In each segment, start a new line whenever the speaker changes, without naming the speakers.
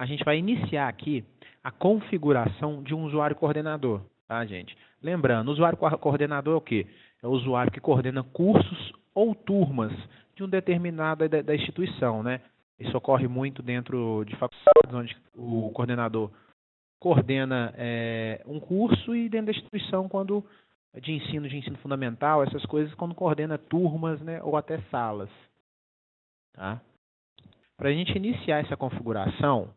a gente vai iniciar aqui a configuração de um usuário coordenador, tá, gente? Lembrando, o usuário coordenador é o quê? É o usuário que coordena cursos ou turmas de um determinada da instituição, né? Isso ocorre muito dentro de faculdades, onde o coordenador coordena um curso, e dentro da instituição, quando de ensino fundamental, essas coisas, quando coordena turmas, né, ou até salas. Tá? Para a gente iniciar essa configuração,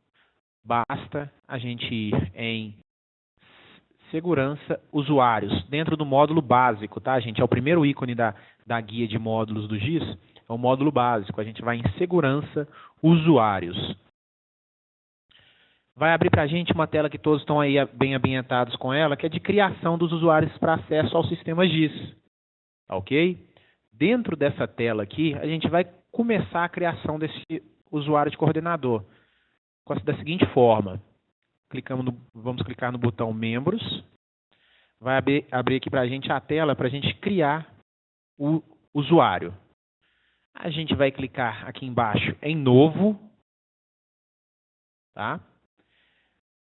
basta a gente ir em segurança usuários, dentro do módulo básico, tá, gente? É o primeiro ícone da guia de módulos do GIS, é o módulo básico. A gente vai em segurança usuários. Vai abrir para a gente uma tela que todos estão aí bem ambientados com ela, que é de criação dos usuários para acesso ao sistema GIS. Ok? Dentro dessa tela aqui, a gente vai começar a criação desse usuário de coordenador da seguinte forma. Vamos clicar no botão Membros. Vai abrir aqui para a gente a tela para a gente criar o usuário. A gente vai clicar aqui embaixo em Novo. Tá?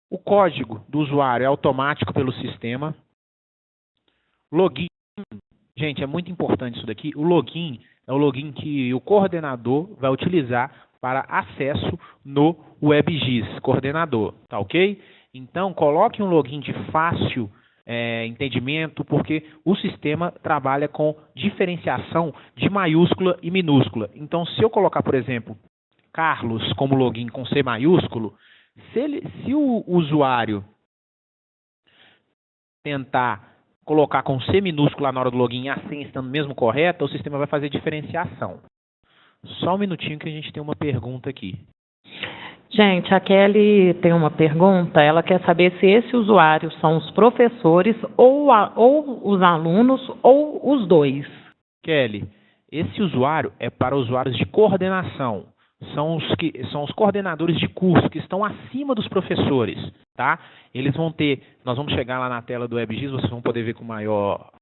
O código do usuário é automático pelo sistema. Login. Gente, é muito importante isso daqui. O login é o login que o coordenador vai utilizar para acesso no WebGIS coordenador, tá ok? Então, coloque um login de fácil entendimento, porque o sistema trabalha com diferenciação de maiúscula e minúscula. Então, se eu colocar, por exemplo, Carlos como login com C maiúsculo, se o usuário tentar colocar com C minúsculo lá na hora do login e a senha estando mesmo correta, o sistema vai fazer diferenciação. Só um minutinho que a gente tem uma pergunta aqui.
Gente, a Kelly tem uma pergunta. Ela quer saber se esse usuário são os professores ou os alunos ou os dois.
Kelly, esse usuário é para usuários de coordenação. São os coordenadores de curso que estão acima dos professores, tá? Eles vão ter, nós vamos chegar lá na tela do WebGIS, vocês vão poder ver com maior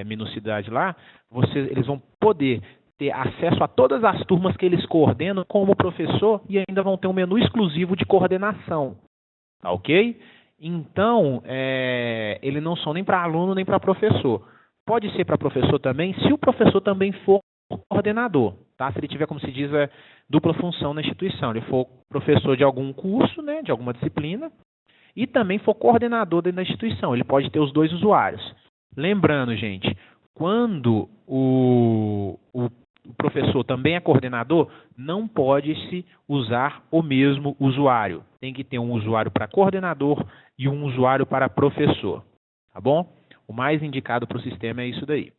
minuciosidade lá. Eles vão poder ter acesso a todas as turmas que eles coordenam como professor e ainda vão ter um menu exclusivo de coordenação, tá ok? Então, eles não são nem para aluno nem para professor. Pode ser para professor também, se o professor também for coordenador, tá? Se ele tiver, como se diz, dupla função na instituição. Ele for professor de algum curso, né, de alguma disciplina, e também for coordenador dentro da instituição. Ele pode ter os dois usuários. Lembrando, gente, quando o professor também é coordenador, não pode se usar o mesmo usuário. Tem que ter um usuário para coordenador e um usuário para professor. Tá bom? O mais indicado para o sistema é isso daí.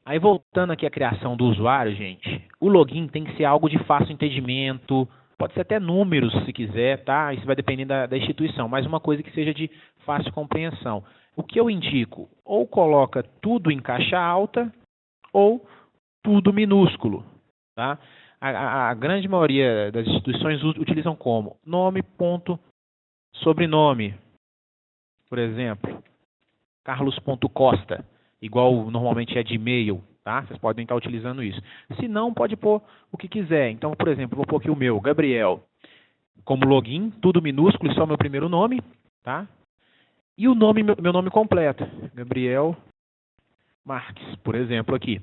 Aí, voltando aqui à criação do usuário, gente, o login tem que ser algo de fácil entendimento, pode ser até números, se quiser, tá? Isso vai depender da instituição, mas uma coisa que seja de fácil compreensão. O que eu indico? Ou coloca tudo em caixa alta, ou tudo minúsculo, tá? A grande maioria das instituições utilizam como nome, ponto, sobrenome. Por exemplo, carlos.costa. Igual normalmente é de e-mail, tá? Vocês podem estar utilizando isso. Se não, pode pôr o que quiser. Então, por exemplo, vou pôr aqui o meu, Gabriel, como login, tudo minúsculo e só meu primeiro nome, tá? E o nome, meu nome completo, Gabriel Marques, por exemplo, aqui.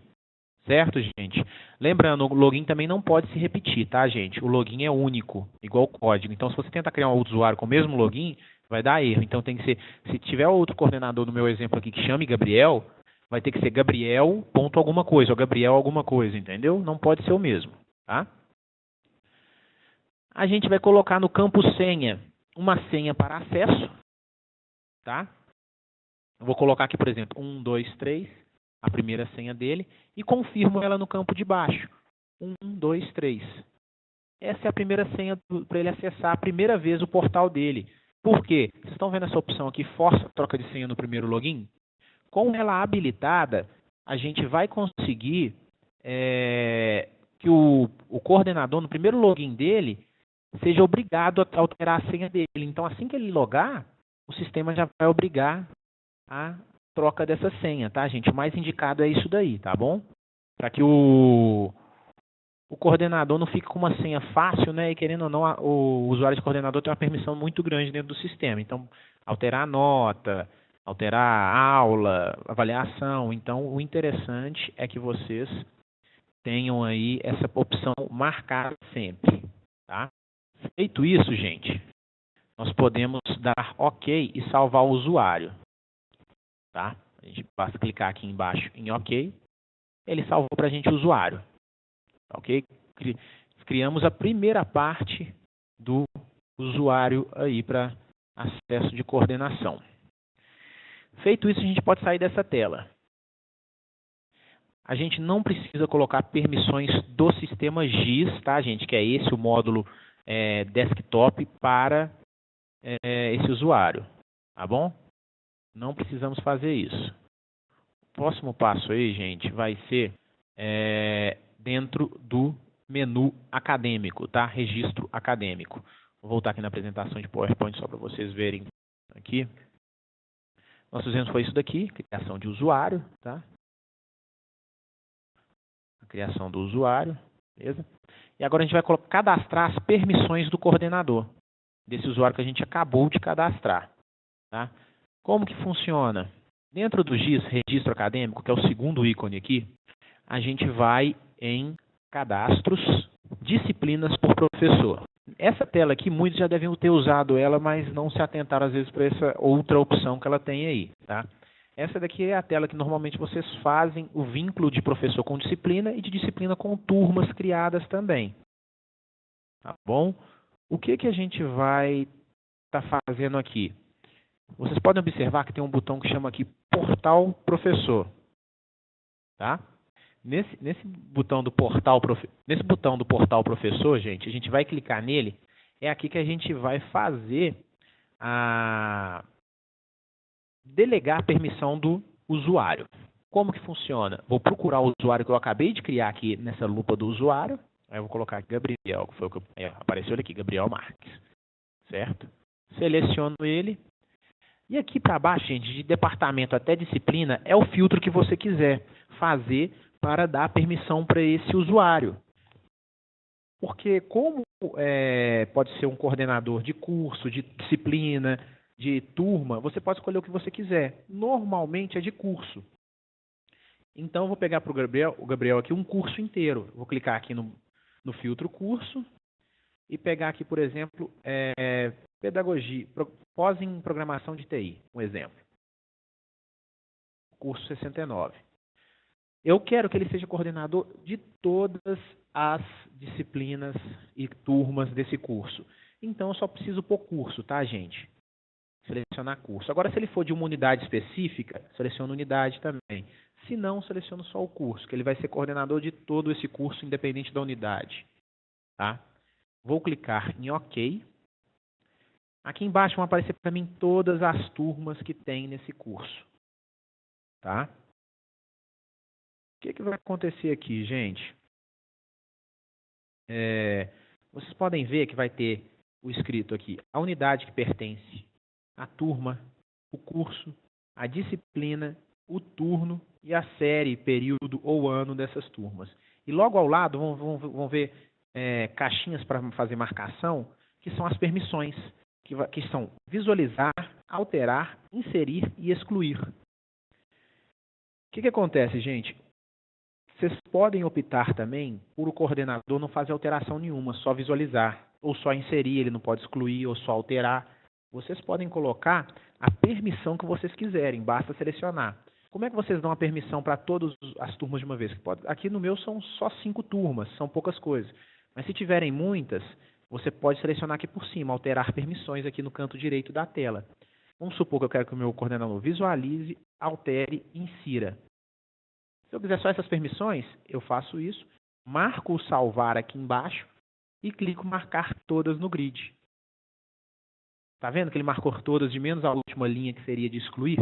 Certo, gente? Lembrando, o login também não pode se repetir, tá, gente? O login é único, igual o código. Então, se você tentar criar um outro usuário com o mesmo login, vai dar erro. Então, tem que ser, se tiver outro coordenador no meu exemplo aqui que chame Gabriel, vai ter que ser Gabriel ponto alguma coisa, ou Gabriel alguma coisa, entendeu? Não pode ser o mesmo, tá? A gente vai colocar no campo senha uma senha para acesso, tá? Eu vou colocar aqui, por exemplo, 1, 2, 3, a primeira senha dele, e confirmo ela no campo de baixo. 1, 2, 3. Essa é a primeira senha para ele acessar a primeira vez o portal dele. Por quê? Vocês estão vendo essa opção aqui, força troca de senha no primeiro login? Com ela habilitada, a gente vai conseguir que o coordenador, no primeiro login dele, seja obrigado a alterar a senha dele. Então, assim que ele logar, o sistema já vai obrigar a troca dessa senha, tá, gente? O mais indicado é isso daí, tá bom? Para que o o coordenador não fica com uma senha fácil, né? E querendo ou não, o usuário de coordenador tem uma permissão muito grande dentro do sistema. Então, alterar a nota, alterar a aula, avaliação. Então, o interessante é que vocês tenham aí essa opção marcada sempre, tá? Feito isso, gente, nós podemos dar OK e salvar o usuário, tá? A gente basta clicar aqui embaixo em OK, ele salvou para a gente o usuário, ok? Criamos a primeira parte do usuário aí para acesso de coordenação. Feito isso, a gente pode sair dessa tela. A gente não precisa colocar permissões do sistema GIS, tá, gente? Que é esse o módulo desktop para esse usuário, tá bom? Não precisamos fazer isso. O próximo passo aí, gente, vai ser dentro do menu acadêmico, tá? Registro acadêmico. Vou voltar aqui na apresentação de PowerPoint só para vocês verem aqui. Nós fizemos foi isso daqui, criação de usuário, tá? A criação do usuário, beleza? E agora a gente vai cadastrar as permissões do coordenador, desse usuário que a gente acabou de cadastrar, tá? Como que funciona? Dentro do GIS, registro acadêmico, que é o segundo ícone aqui, a gente vai em cadastros, disciplinas por professor. Essa tela aqui, muitos já devem ter usado ela, mas não se atentaram às vezes para essa outra opção que ela tem aí, tá? Essa daqui é a tela que normalmente vocês fazem o vínculo de professor com disciplina e de disciplina com turmas criadas também. Tá bom? O que a gente vai estar fazendo aqui? Vocês podem observar que tem um botão que chama aqui Portal Professor. Tá? Nesse botão do Portal Professor, gente, a gente vai clicar nele. É aqui que a gente vai fazer delegar a permissão do usuário. Como que funciona? Vou procurar o usuário que eu acabei de criar aqui nessa lupa do usuário. Aí eu vou colocar Gabriel, que foi o que apareceu aqui, Gabriel Marques. Certo? Seleciono ele. E aqui para baixo, gente, de departamento até disciplina, é o filtro que você quiser fazer para dar permissão para esse usuário. Porque como pode ser um coordenador de curso, de disciplina, de turma, você pode escolher o que você quiser. Normalmente é de curso. Então, eu vou pegar para o Gabriel aqui um curso inteiro. Vou clicar aqui no filtro curso e pegar aqui, por exemplo, pedagogia, pós em programação de TI, um exemplo. Curso 69. Eu quero que ele seja coordenador de todas as disciplinas e turmas desse curso. Então, eu só preciso pôr curso, tá, gente? Selecionar curso. Agora, se ele for de uma unidade específica, seleciono unidade também. Se não, seleciono só o curso, que ele vai ser coordenador de todo esse curso, independente da unidade. Tá? Vou clicar em OK. Aqui embaixo vão aparecer para mim todas as turmas que tem nesse curso. Tá? O que vai acontecer aqui, gente? Vocês podem ver que vai ter o escrito aqui, a unidade que pertence, a turma, o curso, a disciplina, o turno e a série, período ou ano dessas turmas. E logo ao lado vão ver caixinhas para fazer marcação, que são as permissões, que são visualizar, alterar, inserir e excluir. O que acontece, gente? Vocês podem optar também por o coordenador não fazer alteração nenhuma, só visualizar, ou só inserir, ele não pode excluir, ou só alterar. Vocês podem colocar a permissão que vocês quiserem, basta selecionar. Como é que vocês dão a permissão para todas as turmas de uma vez? Aqui no meu são só 5 turmas, são poucas coisas. Mas se tiverem muitas, você pode selecionar aqui por cima, alterar permissões aqui no canto direito da tela. Vamos supor que eu quero que o meu coordenador visualize, altere e insira. Se eu quiser só essas permissões, eu faço isso, marco o salvar aqui embaixo e clico marcar todas no grid. Está vendo que ele marcou todas de menos a última linha que seria de excluir?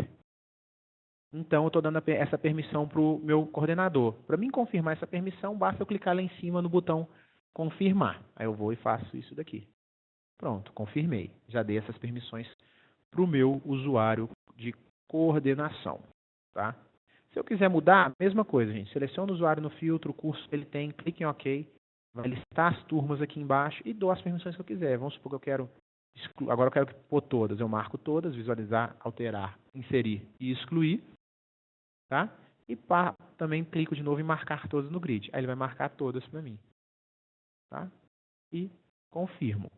Então, eu estou dando essa permissão para o meu coordenador. Para mim confirmar essa permissão, basta eu clicar lá em cima no botão confirmar. Aí eu vou e faço isso daqui. Pronto, confirmei. Já dei essas permissões para o meu usuário de coordenação. Tá? Se eu quiser mudar, mesma coisa, gente. Seleciona o usuário no filtro, o curso que ele tem, clique em OK vai listar as turmas aqui embaixo e dou as permissões que eu quiser. Vamos supor que eu quero agora eu quero pôr todas. Eu marco todas, visualizar, alterar, inserir e excluir, tá? E também clico de novo em marcar todas no grid. Aí ele vai marcar todas para mim, tá? E confirmo.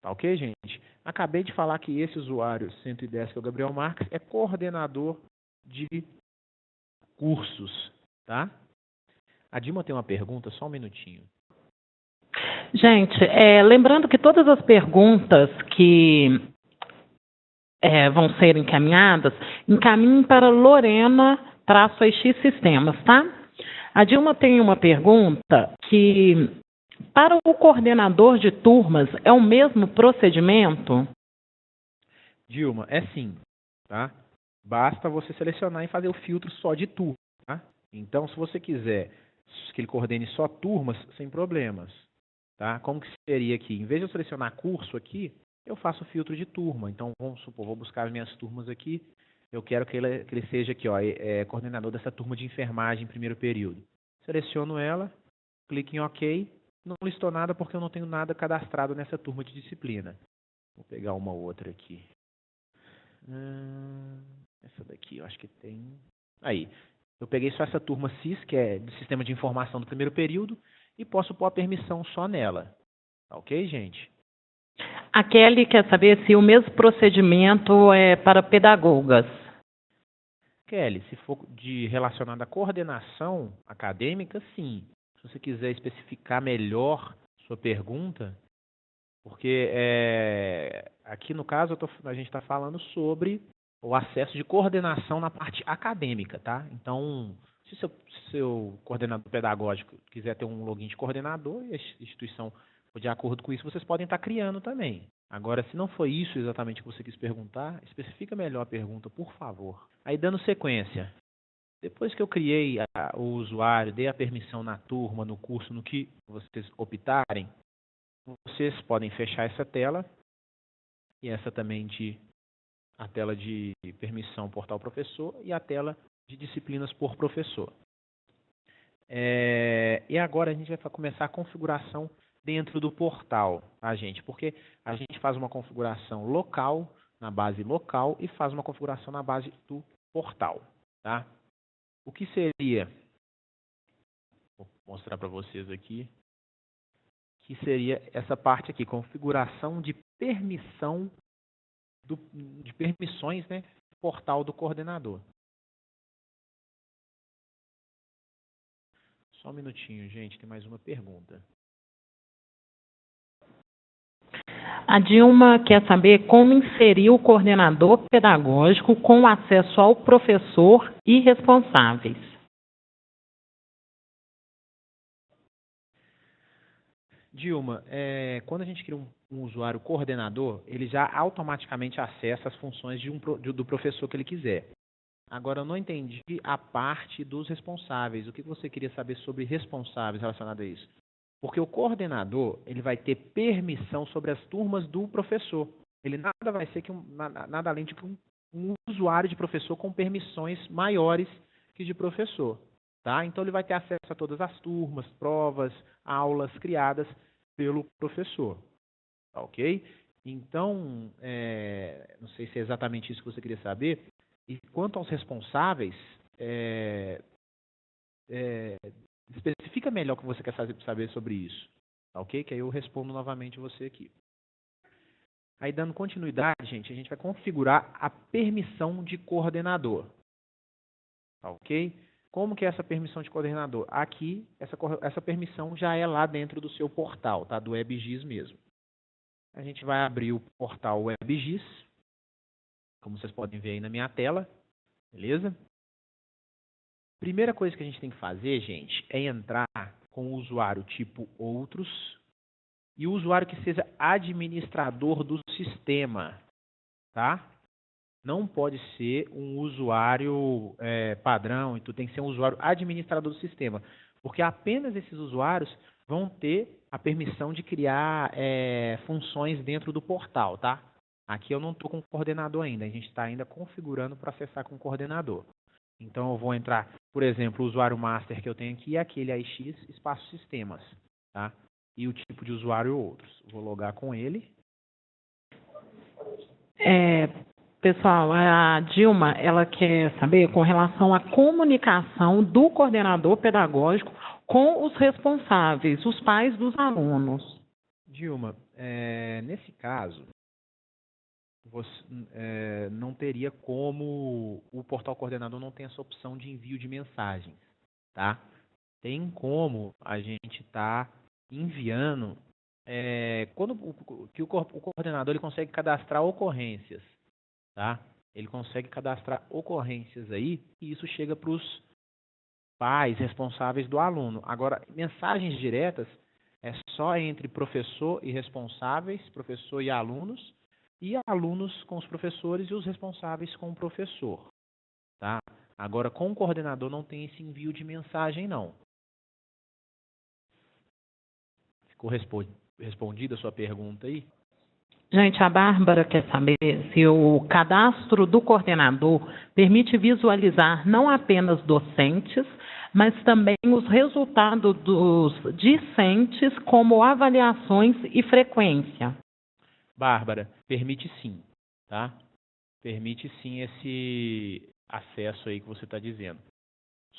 Tá ok, gente? Acabei de falar que esse usuário 110, que é o Gabriel Marques, é coordenador de cursos, tá? A Dilma tem uma pergunta, só um minutinho.
Gente, lembrando que todas as perguntas que vão ser encaminhadas, encaminhem para Lorena-AX Sistemas, tá? A Dilma tem uma pergunta que, para o coordenador de turmas, é o mesmo procedimento?
Dilma, é sim, tá? Basta você selecionar e fazer o filtro só de turma, tá? Então, se você quiser que ele coordene só turmas, sem problemas, tá? Como que seria aqui? Em vez de eu selecionar curso aqui, eu faço o filtro de turma. Então, vamos supor, vou buscar as minhas turmas aqui. Eu quero que ele seja aqui, ó, coordenador dessa turma de enfermagem em primeiro período. Seleciono ela, clico em OK. Não listou nada porque eu não tenho nada cadastrado nessa turma de disciplina. Vou pegar uma outra aqui. Essa daqui, eu acho que tem... Aí. Eu peguei só essa turma CIS, que é do Sistema de Informação do primeiro período, e posso pôr a permissão só nela. Tá ok, gente?
A Kelly quer saber se o mesmo procedimento é para pedagogas.
Kelly, se for relacionado à coordenação acadêmica, sim. Se você quiser especificar melhor sua pergunta, porque aqui no caso a gente está falando sobre o acesso de coordenação na parte acadêmica, tá? Então, se seu coordenador pedagógico quiser ter um login de coordenador e a instituição for de acordo com isso, vocês podem estar criando também. Agora, se não foi isso exatamente que você quis perguntar, especifica melhor a pergunta, por favor. Aí, dando sequência, depois que eu criei o usuário, dei a permissão na turma, no curso, no que vocês optarem, vocês podem fechar essa tela e essa também a tela de permissão portal professor e a tela de disciplinas por professor. E agora a gente vai começar a configuração dentro do portal, tá, gente? Porque a gente faz uma configuração local, na base local, e faz uma configuração na base do portal, tá? O que seria, vou mostrar para vocês aqui, que seria essa parte aqui, configuração de permissão de permissões, né, portal do coordenador. Só um minutinho, gente, tem mais uma pergunta.
A Dilma quer saber como inserir o coordenador pedagógico com acesso ao professor e responsáveis.
Dilma, quando a gente cria um usuário coordenador, ele já automaticamente acessa as funções do professor que ele quiser. Agora, eu não entendi a parte dos responsáveis. O que você queria saber sobre responsáveis relacionado a isso? Porque o coordenador, ele vai ter permissão sobre as turmas do professor. Ele nada vai ser nada além de um usuário de professor com permissões maiores que de professor. Tá? Então, ele vai ter acesso a todas as turmas, provas, aulas criadas pelo professor. Tá, ok? Então, não sei se é exatamente isso que você queria saber. E quanto aos responsáveis, especifica melhor o que você quer saber sobre isso. Tá, ok? Que aí eu respondo novamente você aqui. Aí, dando continuidade, gente, a gente vai configurar a permissão de coordenador. Tá, ok? Como que é essa permissão de coordenador? Aqui, essa permissão já é lá dentro do seu portal, tá? Do WebGIS mesmo. A gente vai abrir o portal WebGIS, como vocês podem ver aí na minha tela, beleza? Primeira coisa que a gente tem que fazer, gente, é entrar com o usuário tipo outros e o usuário que seja administrador do sistema, tá? Não pode ser um usuário padrão, então tem que ser um usuário administrador do sistema, porque apenas esses usuários vão ter a permissão de criar funções dentro do portal, tá? Aqui eu não estou com coordenador ainda, a gente está ainda configurando para acessar com o coordenador. Então, eu vou entrar, por exemplo, o usuário master que eu tenho aqui é aquele AIX espaço sistemas, tá? E o tipo de usuário outros. Vou logar com ele.
Pessoal, a Dilma, ela quer saber com relação à comunicação do coordenador pedagógico com os responsáveis, os pais dos alunos.
Dilma, nesse caso, não teria como o portal coordenador não tem essa opção de envio de mensagens, tá? Tem como a gente tá enviando que o coordenador ele consegue cadastrar ocorrências, tá? Ele consegue cadastrar ocorrências aí e isso chega para os pais responsáveis do aluno. Agora, mensagens diretas é só entre professor e responsáveis, professor e alunos alunos com os professores e os responsáveis com o professor, tá? Agora, com o coordenador não tem esse envio de mensagem, não. Ficou respondida a sua pergunta aí?
Gente, a Bárbara quer saber se o cadastro do coordenador permite visualizar não apenas docentes, mas também os resultados dos discentes, como avaliações e frequência.
Bárbara, permite sim, tá? Permite sim esse acesso aí que você está dizendo.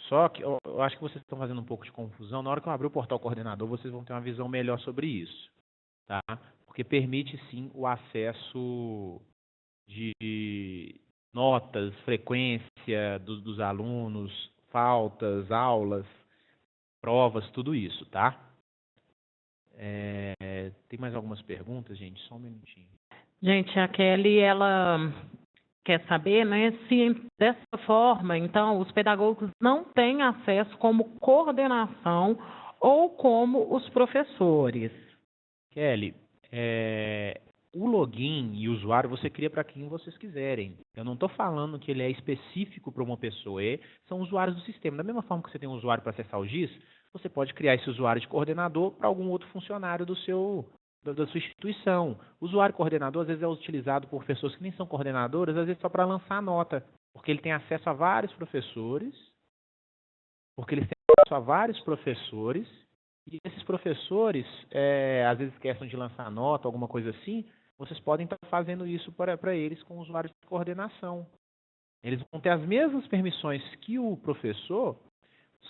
Só que eu acho que vocês estão fazendo um pouco de confusão. Na hora que eu abrir o portal coordenador, vocês vão ter uma visão melhor sobre isso, tá? Porque permite sim o acesso de notas, frequência dos alunos, faltas, aulas, provas, tudo isso, tá? Tem mais algumas perguntas, gente? Só um minutinho.
Gente, a Kelly, ela quer saber, né, se dessa forma, então, os pedagogos não têm acesso como coordenação ou como os professores.
Kelly, o login e o usuário você cria para quem vocês quiserem. Eu não estou falando que ele é específico para uma pessoa. São usuários do sistema. Da mesma forma que você tem um usuário para acessar o GIS, você pode criar esse usuário de coordenador para algum outro funcionário da sua instituição. O usuário coordenador, às vezes, é utilizado por pessoas que nem são coordenadoras, às vezes só para lançar nota, porque ele tem acesso a vários professores, e esses professores, às vezes esquecem de lançar nota, alguma coisa assim, vocês podem estar fazendo isso para eles com o usuário de coordenação. Eles vão ter as mesmas permissões que o professor,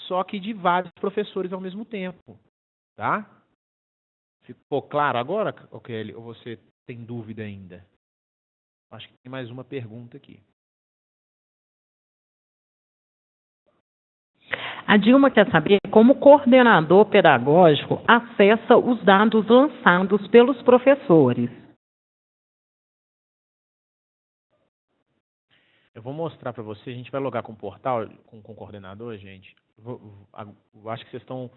só que de vários professores ao mesmo tempo, tá? Ficou claro agora, Kelly, ou você tem dúvida ainda? Acho que tem mais uma pergunta aqui.
A Dilma quer saber como o coordenador pedagógico acessa os dados lançados pelos professores.
Eu vou mostrar para você, a gente vai logar com o portal, com o coordenador, gente. Eu acho que vocês estão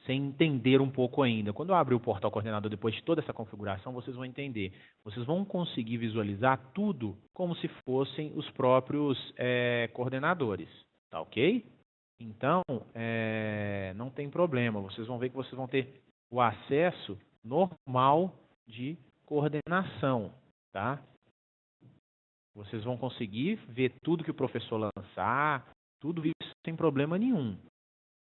sem entender um pouco ainda. Quando eu abrir o portal coordenador depois de toda essa configuração, vocês vão entender. Vocês vão conseguir visualizar tudo como se fossem os próprios coordenadores, tá ok? Então, não tem problema. Vocês vão ver que vocês vão ter o acesso normal de coordenação, tá? Vocês vão conseguir ver tudo que o professor lançar, tudo isso sem problema nenhum,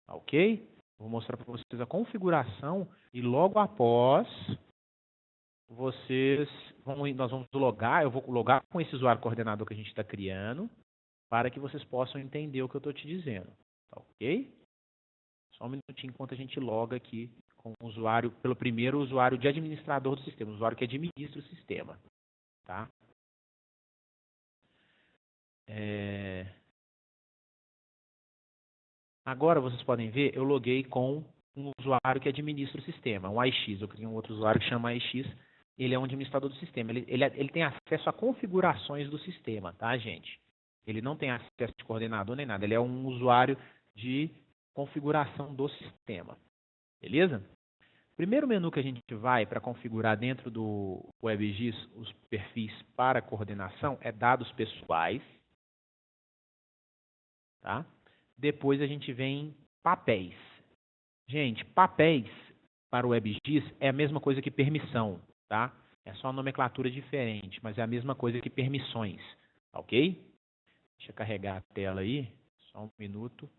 tá ok? Vou mostrar para vocês a configuração e logo após nós vamos logar, eu vou logar com esse usuário coordenador que a gente está criando para que vocês possam entender o que eu estou te dizendo, tá ok? Só um minutinho enquanto a gente loga aqui com o usuário, pelo primeiro usuário de administrador do sistema, o usuário que administra o sistema, tá? Agora vocês podem ver, eu loguei com um usuário que administra o sistema, um AIX. Eu criei um outro usuário que chama AIX. Ele é um administrador do sistema. Ele tem acesso a configurações do sistema, tá, gente? Ele não tem acesso de coordenador nem nada. Ele é um usuário de configuração do sistema. Beleza? Primeiro menu que a gente vai para configurar dentro do WebGIS os perfis para coordenação é dados pessoais. Tá? Depois a gente vem em papéis. Gente, papéis para o WebGIS é a mesma coisa que permissão, tá? É só uma nomenclatura diferente, mas é a mesma coisa que permissões, ok? Deixa eu carregar a tela aí, só um minuto.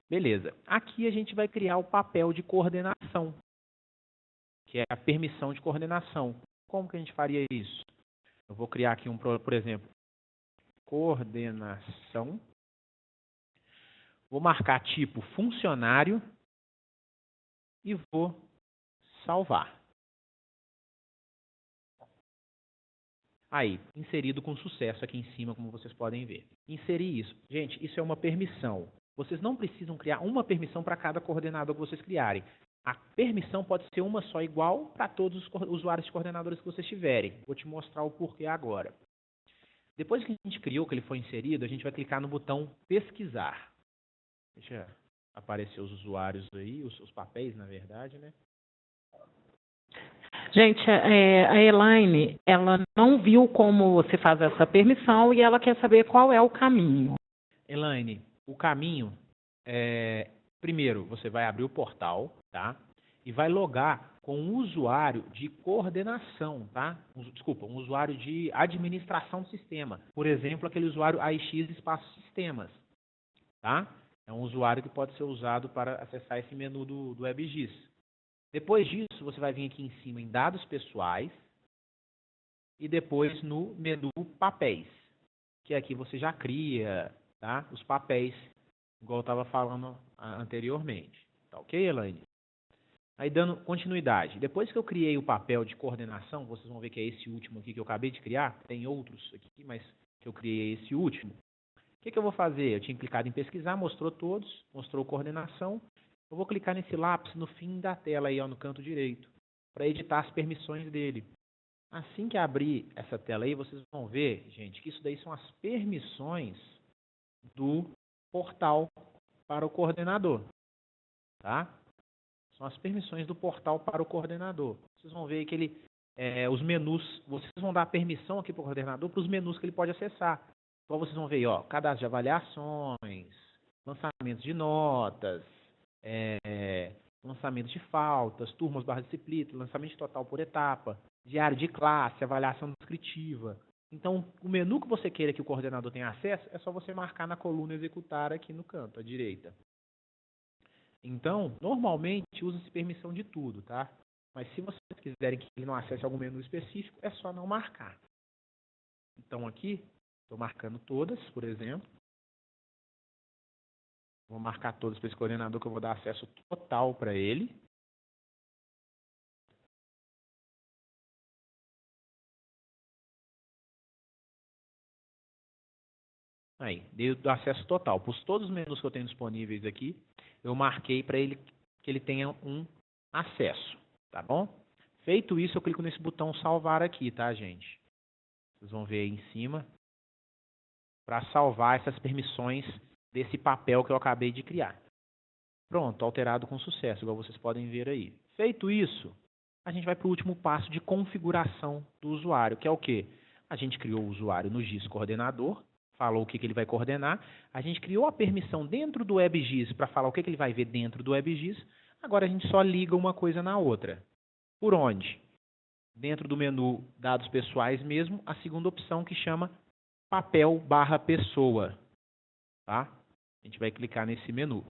Beleza. Aqui a gente vai criar o papel de coordenação, que é a permissão de coordenação. Como que a gente faria isso? Eu vou criar aqui por exemplo, coordenação. Vou marcar tipo funcionário e vou salvar. Aí, inserido com sucesso aqui em cima, como vocês podem ver. Inserir isso. Gente, isso é uma permissão. Vocês não precisam criar uma permissão para cada coordenador que vocês criarem. A permissão pode ser uma só igual para todos os usuários de coordenadores que vocês tiverem. Vou te mostrar o porquê agora. Depois que a gente criou, que ele foi inserido, a gente vai clicar no botão pesquisar. Deixa aparecer os usuários aí, os papéis, na verdade, né?
Gente, a Elaine, ela não viu como você faz essa permissão e ela quer saber qual é o caminho.
Elaine, o caminho é... Primeiro, você vai abrir o portal, tá? E vai logar com um usuário de coordenação, tá? Desculpa, um usuário de administração do sistema. Por exemplo, aquele usuário AIX espaço sistemas, tá? É um usuário que pode ser usado para acessar esse menu do WebGIS. Depois disso, você vai vir aqui em cima em dados pessoais e depois no menu papéis, que aqui você já cria, tá? Os papéis, igual eu estava falando anteriormente. Tá ok, Elaine? Aí dando continuidade. Depois que eu criei o papel de coordenação, vocês vão ver que é esse último aqui que eu acabei de criar. Tem outros aqui, mas que eu criei esse último. O que eu vou fazer? Eu tinha clicado em pesquisar, mostrou todos, mostrou coordenação. Eu vou clicar nesse lápis no fim da tela aí, ó, no canto direito, para editar as permissões dele. Assim que abrir essa tela aí, vocês vão ver, gente, que isso daí são as permissões do portal para o coordenador, tá? São as permissões do portal para o coordenador. Vocês vão ver que ele, os menus, vocês vão dar permissão aqui para o coordenador para os menus que ele pode acessar. Então vocês vão ver, ó, cadastro de avaliações, lançamento de notas, lançamento de faltas, turmas barra disciplina, lançamento total por etapa, diário de classe, avaliação descritiva. Então, o menu que você queira que o coordenador tenha acesso, é só você marcar na coluna executar aqui no canto, à direita. Então, normalmente, usa-se permissão de tudo, tá? Mas se vocês quiserem que ele não acesse algum menu específico, é só não marcar. Então, aqui, estou marcando todas, por exemplo. Vou marcar todas para esse coordenador que eu vou dar acesso total para ele. Aí, dei o acesso total. Por todos os menus que eu tenho disponíveis aqui, eu marquei para ele que ele tenha um acesso, tá bom? Feito isso, eu clico nesse botão salvar aqui, tá, gente? Vocês vão ver aí em cima, para salvar essas permissões desse papel que eu acabei de criar. Pronto, alterado com sucesso, igual vocês podem ver aí. Feito isso, a gente vai para o último passo de configuração do usuário, que é o quê? A gente criou o usuário no GIS coordenador, falou o que ele vai coordenar, a gente criou a permissão dentro do WebGIS para falar o que ele vai ver dentro do WebGIS, agora a gente só liga uma coisa na outra. Por onde? Dentro do menu dados pessoais mesmo, a segunda opção que chama papel barra pessoa, tá? A gente vai clicar nesse menu.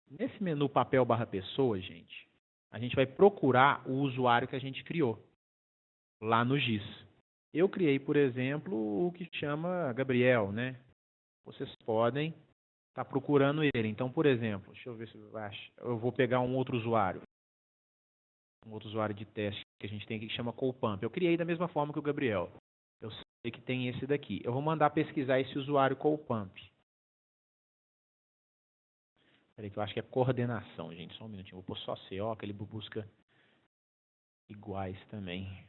Nesse menu papel barra pessoa, gente, a gente vai procurar o usuário que a gente criou lá no GIS. Eu criei, por exemplo, o que chama Gabriel, né? Vocês podem estar procurando ele. Então, por exemplo, deixa eu ver se eu acho. Eu vou pegar um outro usuário de teste que a gente tem aqui que chama Colpump. Eu criei da mesma forma que o Gabriel. Eu sei que tem esse daqui. Eu vou mandar pesquisar esse usuário Colpump. Peraí, que eu acho que é coordenação, gente. Só um minutinho. Vou pôr só CO, que ele busca iguais também.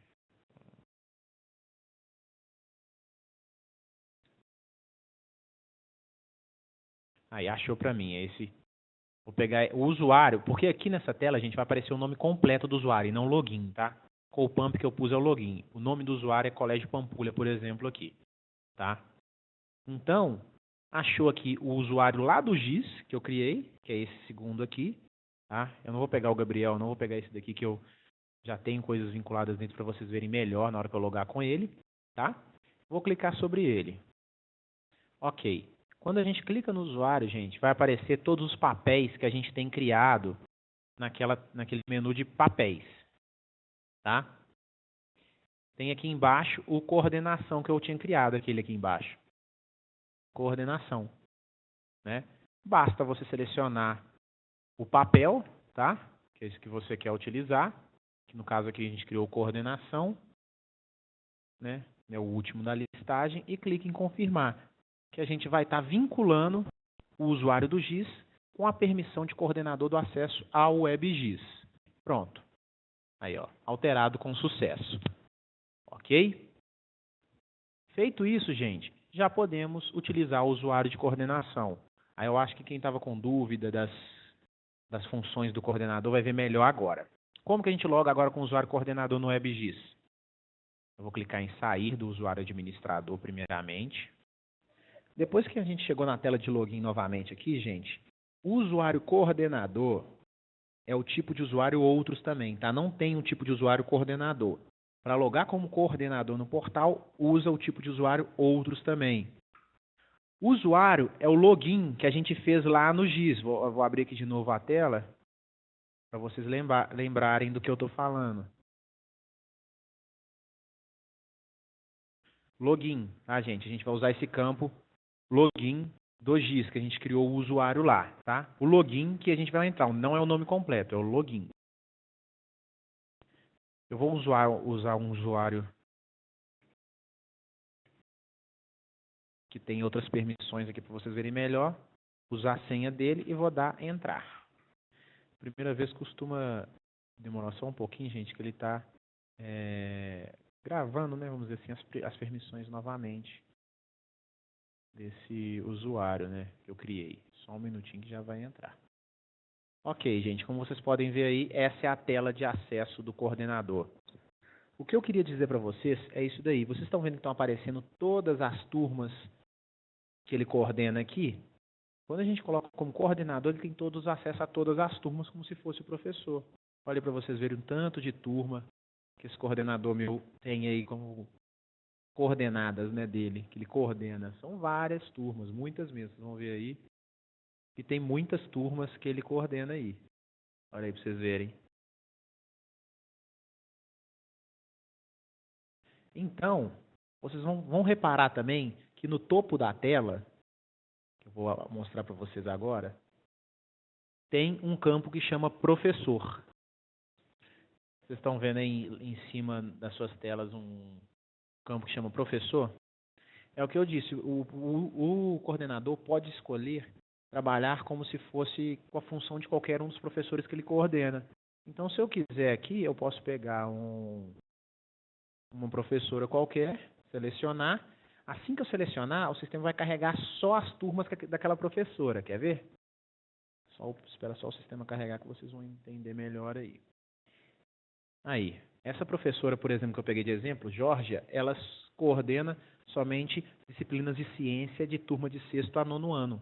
Aí, achou pra mim. É esse. Vou pegar o usuário, porque aqui nessa tela, gente, vai aparecer o nome completo do usuário e não login, tá? Colpump que eu pus é o login. O nome do usuário é Colégio Pampulha, por exemplo, aqui, tá? Então, achou aqui o usuário lá do GIS, que eu criei, que é esse segundo aqui, tá? Eu não vou pegar o Gabriel, não vou pegar esse daqui, que eu já tenho coisas vinculadas dentro para vocês verem melhor na hora que eu logar com ele, tá? Vou clicar sobre ele. Ok. Quando a gente clica no usuário, gente, vai aparecer todos os papéis que a gente tem criado naquele menu de papéis, tá? Tem aqui embaixo o coordenação que eu tinha criado, aquele aqui embaixo. Coordenação, né? Basta você selecionar o papel, tá? Que é esse que você quer utilizar. Que no caso aqui a gente criou coordenação, né? É o último da listagem. E clique em confirmar, que a gente vai estar vinculando o usuário do GIS com a permissão de coordenador do acesso ao WebGIS. Pronto. Aí, ó, alterado com sucesso. Ok? Feito isso, gente, já podemos utilizar o usuário de coordenação. Aí eu acho que quem estava com dúvida das funções do coordenador vai ver melhor agora. Como que a gente loga agora com o usuário coordenador no WebGIS? Eu vou clicar em sair do usuário administrador primeiramente. Depois que a gente chegou na tela de login novamente aqui, gente, o usuário coordenador é o tipo de usuário outros também, tá? Não tem um tipo de usuário coordenador. Para logar como coordenador no portal, usa o tipo de usuário outros também. O usuário é o login que a gente fez lá no GIS. Vou abrir aqui de novo a tela para vocês lembrarem do que eu estou falando. Login, tá, gente? A gente vai usar esse campo login do GIS, que a gente criou o usuário lá, tá? O login que a gente vai entrar, não é o nome completo, é o login. Eu vou usar um usuário que tem outras permissões aqui para vocês verem melhor. Usar a senha dele e vou dar entrar. Primeira vez costuma demorar só um pouquinho, gente, que ele está gravando, né, vamos dizer assim, as permissões novamente desse usuário, né, que eu criei. Só um minutinho que já vai entrar. Ok, gente, como vocês podem ver aí, essa é a tela de acesso do coordenador. O que eu queria dizer para vocês é isso daí. Vocês estão vendo que estão aparecendo todas as turmas que ele coordena aqui? Quando a gente coloca como coordenador, ele tem todos os acessos a todas as turmas como se fosse o professor. Olha para vocês verem o tanto de turma que esse coordenador meu tem aí como coordenadas, né, dele, que ele coordena. São várias turmas, muitas mesmo. Vocês vão ver aí. E tem muitas turmas que ele coordena aí. Olha aí para vocês verem. Então, vocês vão reparar também que no topo da tela, que eu vou mostrar para vocês agora, tem um campo que chama professor. Vocês estão vendo aí em cima das suas telas um campo que chama professor? É o que eu disse, o coordenador pode escolher trabalhar como se fosse com a função de qualquer um dos professores que ele coordena. Então, se eu quiser aqui, eu posso pegar uma professora qualquer, selecionar. Assim que eu selecionar, o sistema vai carregar só as turmas daquela professora. Quer ver? Espera só o sistema carregar que vocês vão entender melhor aí. Aí, essa professora, por exemplo, que eu peguei de exemplo, Georgia, ela coordena somente disciplinas de ciência de turma de 6º a 9º ano.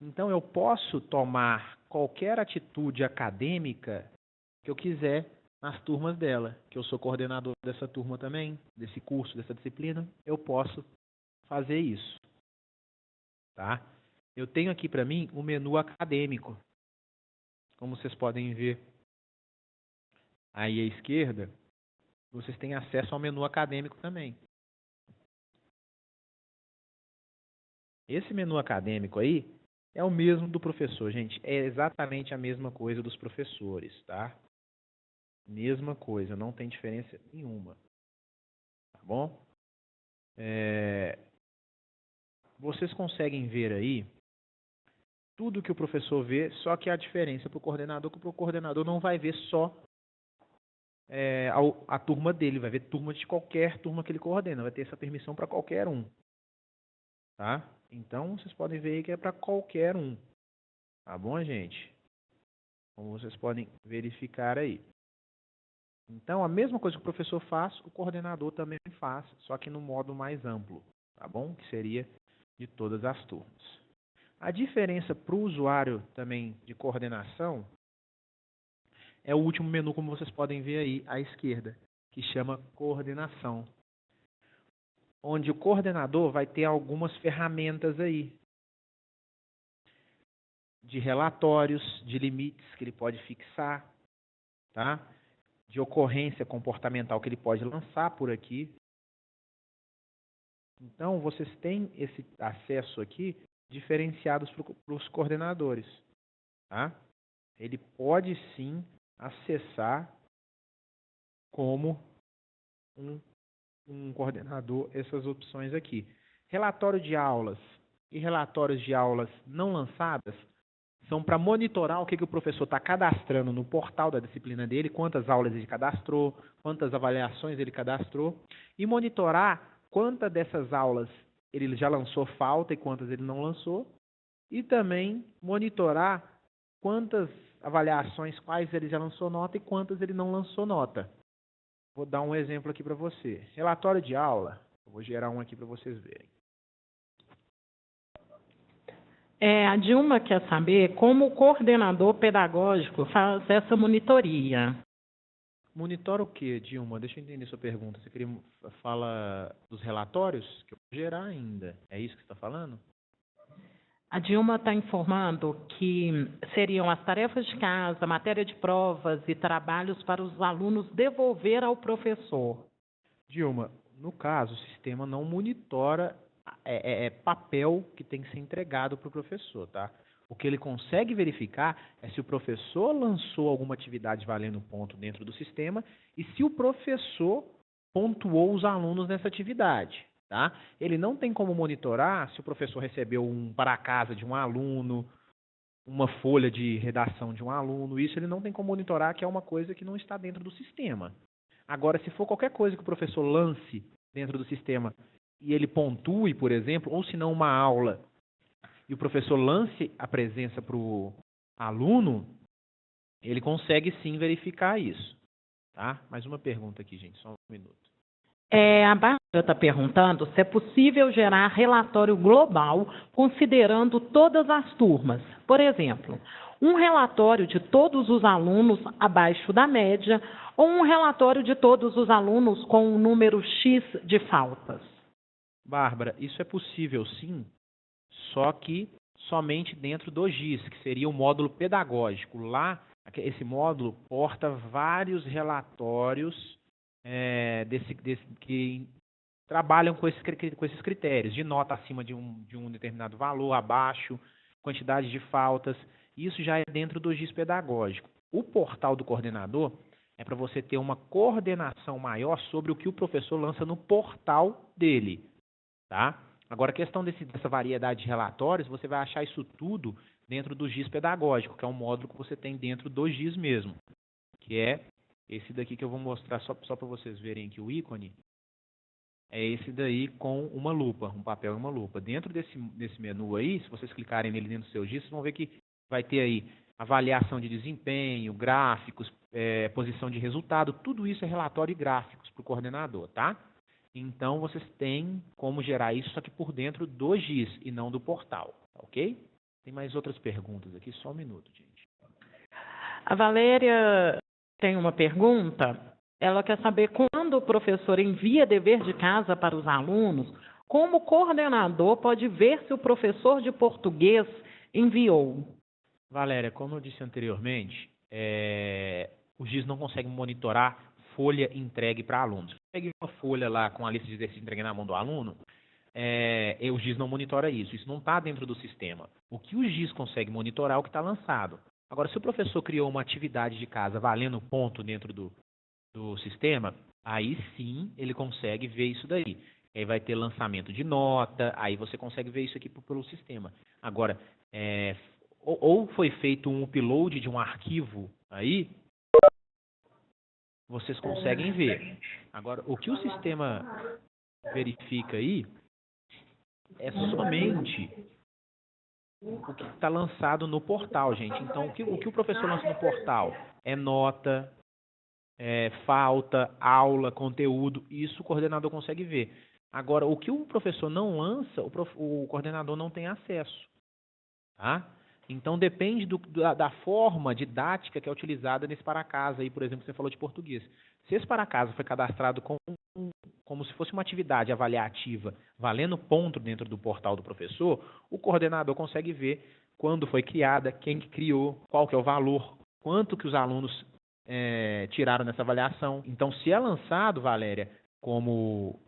Então, eu posso tomar qualquer atitude acadêmica que eu quiser nas turmas dela, que eu sou coordenador dessa turma também, desse curso, dessa disciplina, eu posso fazer isso. Tá? Eu tenho aqui para mim o menu acadêmico. Como vocês podem ver aí à esquerda, vocês têm acesso ao menu acadêmico também. Esse menu acadêmico aí é o mesmo do professor, gente. É exatamente a mesma coisa dos professores, tá? Mesma coisa, não tem diferença nenhuma. Tá bom? Vocês conseguem ver aí tudo que o professor vê, só que a diferença para o coordenador, que o coordenador não vai ver só a turma dele, vai ver turma de qualquer turma que ele coordena, vai ter essa permissão para qualquer um. Tá? Então, vocês podem ver aí que é para qualquer um. Tá bom, gente? Como vocês podem verificar aí. Então, a mesma coisa que o professor faz, o coordenador também faz, só que no modo mais amplo, tá bom? Que seria de todas as turmas. A diferença para o usuário também de coordenação é o último menu, como vocês podem ver aí à esquerda, que chama coordenação. onde o coordenador vai ter algumas ferramentas aí de relatórios, de limites que ele pode fixar, tá? De ocorrência comportamental que ele pode lançar por aqui. Então, vocês têm esse acesso aqui diferenciados para os coordenadores, tá? Ele pode sim acessar como um coordenador essas opções aqui. Relatório de aulas e relatórios de aulas não lançadas são para monitorar o que o professor está cadastrando no portal da disciplina dele, quantas aulas ele cadastrou, quantas avaliações ele cadastrou, e monitorar quantas dessas aulas ele já lançou falta e quantas ele não lançou, e também monitorar quantas avaliações, quais ele já lançou nota e quantas ele não lançou nota. Vou dar um exemplo aqui para você. Relatório de aula, eu vou gerar um aqui para vocês verem.
A Dilma quer saber como o coordenador pedagógico faz essa monitoria.
Monitora o quê, Dilma? Deixa eu entender sua pergunta. Você fala dos relatórios que eu vou gerar ainda? É isso que você está falando?
A Dilma está informando que seriam as tarefas de casa, matéria de provas e trabalhos para os alunos devolver ao professor.
Dilma, no caso, o sistema não monitora papel que tem que ser entregado para o professor, tá? O que ele consegue verificar é se o professor lançou alguma atividade valendo ponto dentro do sistema e se o professor pontuou os alunos nessa atividade, tá? Ele não tem como monitorar se o professor recebeu um para casa de um aluno, uma folha de redação de um aluno, isso ele não tem como monitorar, que é uma coisa que não está dentro do sistema. Agora, se for qualquer coisa que o professor lance dentro do sistema e ele pontue, por exemplo, ou se não uma aula, e o professor lance a presença para o aluno, ele consegue sim verificar isso. Tá? Mais uma pergunta aqui, gente, só um minuto.
A Bárbara está perguntando se é possível gerar relatório global considerando todas as turmas. Por exemplo, um relatório de todos os alunos abaixo da média ou um relatório de todos os alunos com um número X de faltas.
Bárbara, isso é possível sim, só que somente dentro do GIS, que seria o módulo pedagógico. Lá, esse módulo porta vários relatórios que trabalham com esses critérios, de nota acima de um determinado valor, abaixo, quantidade de faltas. Isso já é dentro do GIS pedagógico. O portal do coordenador é para você ter uma coordenação maior sobre o que o professor lança no portal dele. Tá? Agora, a questão dessa variedade de relatórios, você vai achar isso tudo dentro do GIS pedagógico, que é um módulo que você tem dentro do GIS mesmo, que é esse daqui que eu vou mostrar só para vocês verem aqui o ícone. É esse daí com uma lupa, um papel e uma lupa. Dentro desse menu aí, se vocês clicarem nele dentro do seu GIS, vocês vão ver que vai ter aí avaliação de desempenho, gráficos, posição de resultado, tudo isso é relatório e gráficos para o coordenador, tá? Então, vocês têm como gerar isso, só que por dentro do GIS e não do portal, ok? Tem mais outras perguntas aqui, só um minuto, gente.
A Valéria tem uma pergunta. Ela quer saber quando o professor envia dever de casa para os alunos, como o coordenador pode ver se o professor de português enviou.
Valéria, como eu disse anteriormente, o GIS não consegue monitorar folha entregue para alunos. Pegue uma folha lá com a lista de exercícios entregue na mão do aluno, o GIS não monitora isso. Isso não está dentro do sistema. O que o GIS consegue monitorar é o que está lançado. Agora, se o professor criou uma atividade de casa valendo ponto dentro do sistema, aí sim ele consegue ver isso daí. Aí vai ter lançamento de nota, aí você consegue ver isso aqui pelo sistema. Agora, ou foi feito um upload de um arquivo aí, vocês conseguem ver. Agora, o que o sistema verifica aí é somente o que está lançado no portal, gente. Então, o que o professor lança no portal é nota, falta, aula, conteúdo. Isso o coordenador consegue ver. Agora, o que o professor não lança, o coordenador não tem acesso. Tá? Então, depende da forma didática que é utilizada nesse para-casa aí, por exemplo, que você falou de português. Se esse para-casa foi cadastrado como se fosse uma atividade avaliativa, valendo ponto dentro do portal do professor, o coordenador consegue ver quando foi criada, quem que criou, qual que é o valor, quanto que os alunos tiraram nessa avaliação. Então, se é lançado, Valéria, como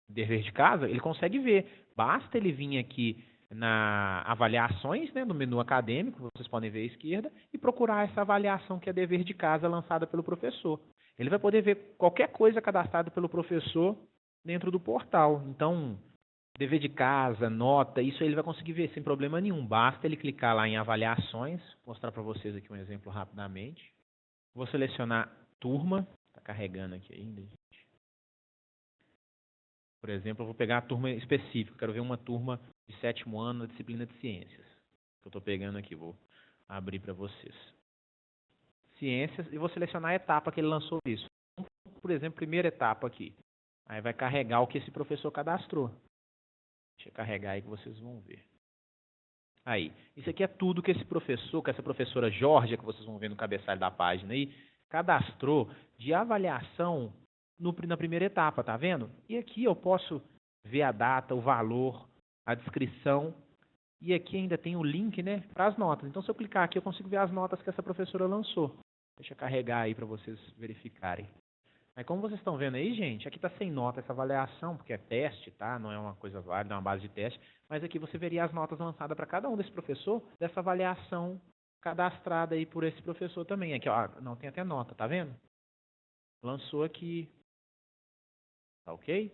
dever de casa, ele consegue ver. Basta ele vir aqui na avaliações, né, no menu acadêmico, vocês podem ver à esquerda, e procurar essa avaliação que é dever de casa lançada pelo professor. Ele vai poder ver qualquer coisa cadastrada pelo professor dentro do portal. Então, dever de casa, nota, isso ele vai conseguir ver sem problema nenhum. Basta ele clicar lá em avaliações, vou mostrar para vocês aqui um exemplo rapidamente. Vou selecionar turma, está carregando aqui ainda, gente. Por exemplo, eu vou pegar a turma específica, quero ver uma turma de 7º ano na disciplina de ciências. Que eu estou pegando aqui, vou abrir para vocês. Ciências, e vou selecionar a etapa que ele lançou isso. Por exemplo, primeira etapa aqui. Aí vai carregar o que esse professor cadastrou. Deixa eu carregar aí que vocês vão ver. Aí, isso aqui é tudo que esse professor, que essa professora Georgia, que vocês vão ver no cabeçalho da página aí, cadastrou de avaliação na primeira etapa, tá vendo? E aqui eu posso ver a data, o valor, a descrição, e aqui ainda tem o link, né, para as notas. Então, se eu clicar aqui, eu consigo ver as notas que essa professora lançou. Deixa eu carregar aí para vocês verificarem. Aí, como vocês estão vendo aí, gente, aqui está sem nota essa avaliação, porque é teste, tá? Não é uma coisa válida, é uma base de teste. Mas aqui você veria as notas lançadas para cada um desse professor, dessa avaliação cadastrada aí por esse professor também. Aqui, ó, não tem até nota, tá vendo? Lançou aqui. Tá ok?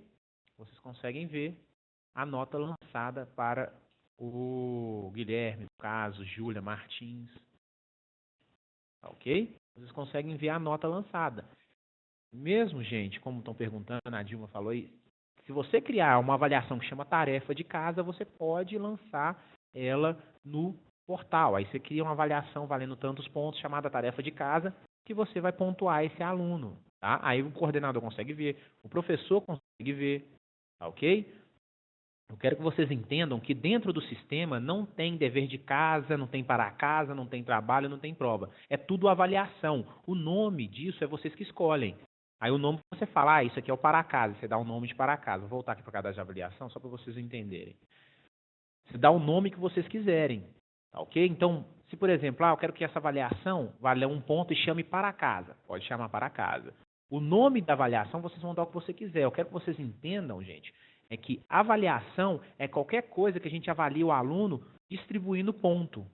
Vocês conseguem ver a nota lançada para o Guilherme, no caso, Júlia Martins. Tá ok? Vocês conseguem ver a nota lançada. Mesmo, gente, como estão perguntando, a Dilma falou aí, se você criar uma avaliação que chama tarefa de casa, você pode lançar ela no portal. Aí você cria uma avaliação valendo tantos pontos, chamada tarefa de casa, que você vai pontuar esse aluno. Tá? Aí o coordenador consegue ver, o professor consegue ver, tá ok? Eu quero que vocês entendam que dentro do sistema não tem dever de casa, não tem para casa, não tem trabalho, não tem prova. É tudo avaliação. O nome disso é vocês que escolhem. Aí o nome você fala, isso aqui é o para casa, você dá o nome de para casa. Vou voltar aqui para o cadastro de avaliação só para vocês entenderem. Você dá o nome que vocês quiserem, tá ok? Então, se por exemplo, eu quero que essa avaliação valha 1 ponto e chame para casa, pode chamar para casa. O nome da avaliação vocês vão dar o que você quiser. Eu quero que vocês entendam, gente, é que avaliação é qualquer coisa que a gente avalie o aluno distribuindo ponto,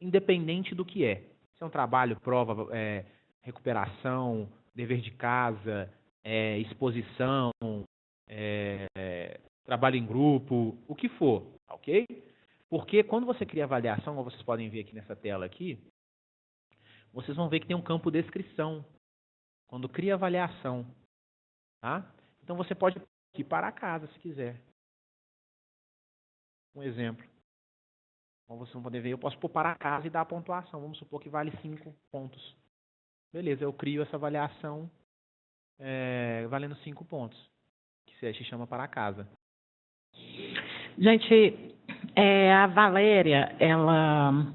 independente do que é. Se é um trabalho, prova, recuperação, dever de casa, exposição, trabalho em grupo, o que for, ok? Porque quando você cria avaliação, como vocês podem ver aqui nessa tela aqui, vocês vão ver que tem um campo descrição. Quando cria avaliação, tá? Então você pode ir para casa se quiser. Um exemplo. Como vocês vão poder ver, eu posso pôr para casa e dar a pontuação. Vamos supor que vale 5 pontos. Beleza, eu crio essa avaliação valendo 5 pontos, que se chama para casa.
Gente, a Valéria, ela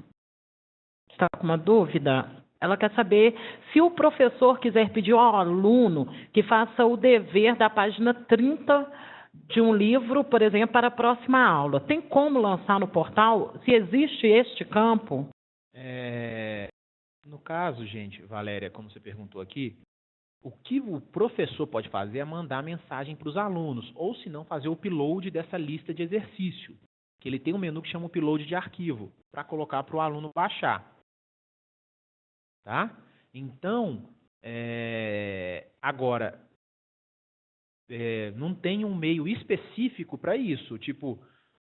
está com uma dúvida. Ela quer saber se o professor quiser pedir ao aluno que faça o dever da página 30 de um livro, por exemplo, para a próxima aula. Tem como lançar no portal? Se existe este campo?
No caso, gente, Valéria, como você perguntou aqui, o que o professor pode fazer é mandar mensagem para os alunos, ou se não, fazer o upload dessa lista de exercício, que ele tem um menu que chama upload de arquivo, para colocar para o aluno baixar. Tá? Então, agora, não tem um meio específico para isso. Tipo,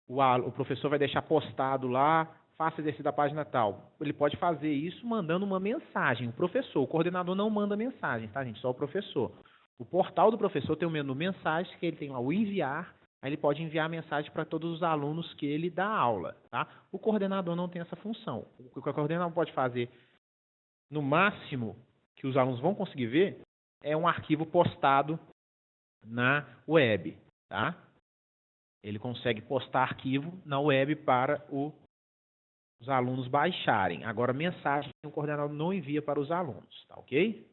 o professor vai deixar postado lá, faça exercício da página tal. Ele pode fazer isso mandando uma mensagem. O coordenador não manda mensagem, tá, gente? Só o professor. O portal do professor tem o menu mensagens, que ele tem lá o enviar. Aí ele pode enviar mensagem para todos os alunos que ele dá aula, tá? O coordenador não tem essa função. O que o coordenador pode fazer, no máximo, que os alunos vão conseguir ver, é um arquivo postado na web, tá? Ele consegue postar arquivo na web para o os alunos baixarem. Agora, mensagem o coordenador não envia para os alunos, tá ok?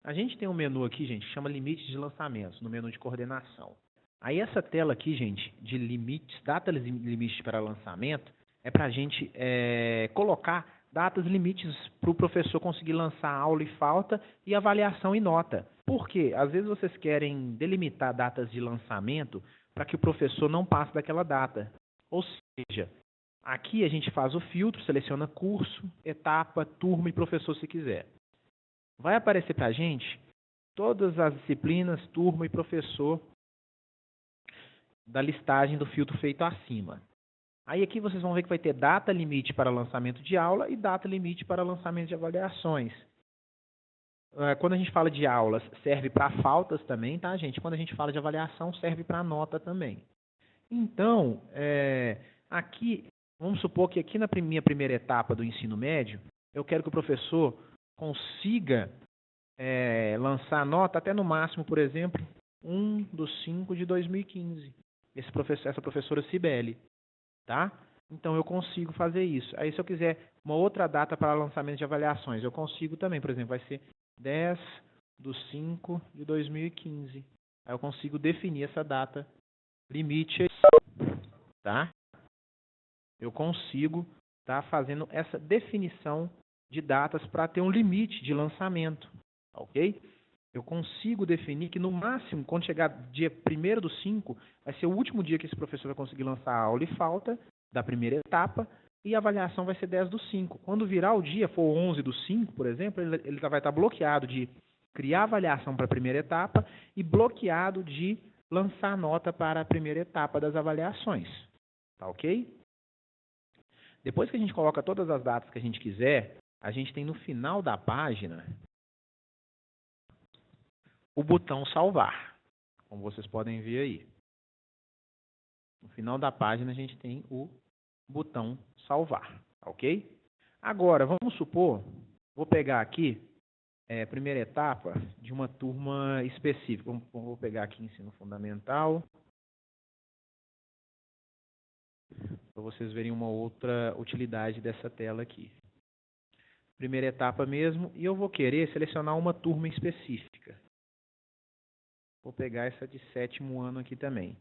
A gente tem um menu aqui, gente, que chama limites de lançamentos, no menu de coordenação. Aí essa tela aqui, gente, de limites, datas limites para lançamento, é para a gente colocar datas limites para o professor conseguir lançar aula e falta e avaliação e nota. Por quê? Às vezes vocês querem delimitar datas de lançamento para que o professor não passe daquela data. Ou seja, aqui a gente faz o filtro, seleciona curso, etapa, turma e professor se quiser. Vai aparecer para a gente todas as disciplinas, turma e professor da listagem do filtro feito acima. Aí aqui vocês vão ver que vai ter data limite para lançamento de aula e data limite para lançamento de avaliações. Quando a gente fala de aulas, serve para faltas também, tá, gente? Quando a gente fala de avaliação, serve para nota também. Então, aqui, vamos supor que aqui na minha primeira etapa do ensino médio, eu quero que o professor consiga lançar nota até no máximo, por exemplo, 1/5 de 2015. Essa professora Cibele, tá? Então, eu consigo fazer isso. Aí, se eu quiser uma outra data para lançamento de avaliações, eu consigo também. Por exemplo, vai ser 10/5 de 2015. Aí, eu consigo definir essa data limite, tá? Eu consigo estar fazendo essa definição de datas para ter um limite de lançamento, ok? Eu consigo definir que no máximo, quando chegar dia 1º/5, vai ser o último dia que esse professor vai conseguir lançar a aula e falta da primeira etapa e a avaliação vai ser 10/5. Quando virar o dia, for 11/5, por exemplo, ele vai estar bloqueado de criar avaliação para a primeira etapa e bloqueado de lançar nota para a primeira etapa das avaliações, tá ok? Depois que a gente coloca todas as datas que a gente quiser, a gente tem no final da página o botão salvar, como vocês podem ver aí. No final da página a gente tem o botão salvar, ok? Agora, vamos supor, vou pegar aqui primeira etapa de uma turma específica. Vou pegar aqui ensino fundamental, para vocês verem uma outra utilidade dessa tela aqui. Primeira etapa mesmo, e eu vou querer selecionar uma turma específica. Vou pegar essa de 7º ano aqui também.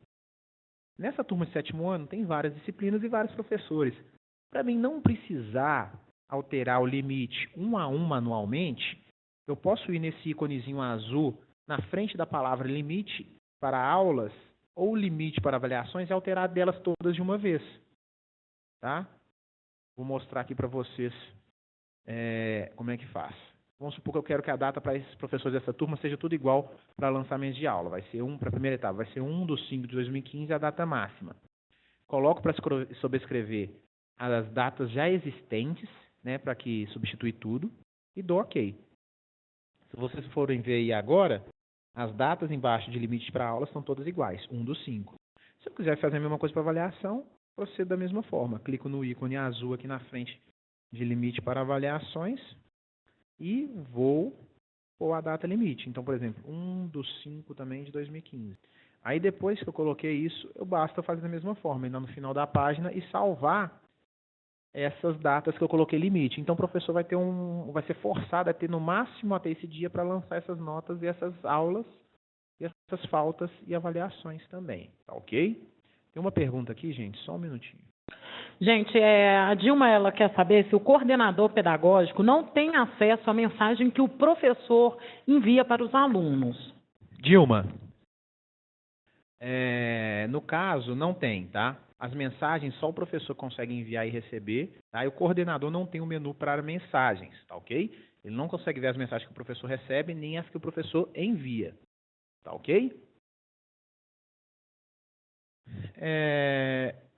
Nessa turma de 7º ano tem várias disciplinas e vários professores. Para mim não precisar alterar o limite um a um manualmente, eu posso ir nesse íconezinho azul na frente da palavra limite para aulas ou limite para avaliações e alterar delas todas de uma vez. Tá? Vou mostrar aqui para vocês como é que faz. Vamos supor que eu quero que a data para esses professores dessa turma seja tudo igual para lançamento de aula. Vai ser para a primeira etapa, vai ser 1/5 de 2015 a data máxima. Coloco para sobrescrever as datas já existentes, né, para que substitui tudo, e dou OK. Se vocês forem ver aí agora, as datas embaixo de limite para aula são todas iguais, 1/5. Se eu quiser fazer a mesma coisa para avaliação, procedo da mesma forma. Clico no ícone azul aqui na frente de limite para avaliações e vou pôr a data limite. Então, por exemplo, 1/5 também de 2015. Aí depois que eu coloquei isso, basta fazer da mesma forma, ir no final da página e salvar essas datas que eu coloquei limite. Então o professor vai ser forçado a ter no máximo até esse dia para lançar essas notas e essas aulas, e essas faltas e avaliações também. Tá ok? Tem uma pergunta aqui, gente, só um minutinho.
Gente, a Dilma ela quer saber se o coordenador pedagógico não tem acesso à mensagem que o professor envia para os alunos.
Dilma, no caso, não tem, tá? As mensagens só o professor consegue enviar e receber, tá? E o coordenador não tem o menu para mensagens, tá ok? Ele não consegue ver as mensagens que o professor recebe, nem as que o professor envia, tá ok?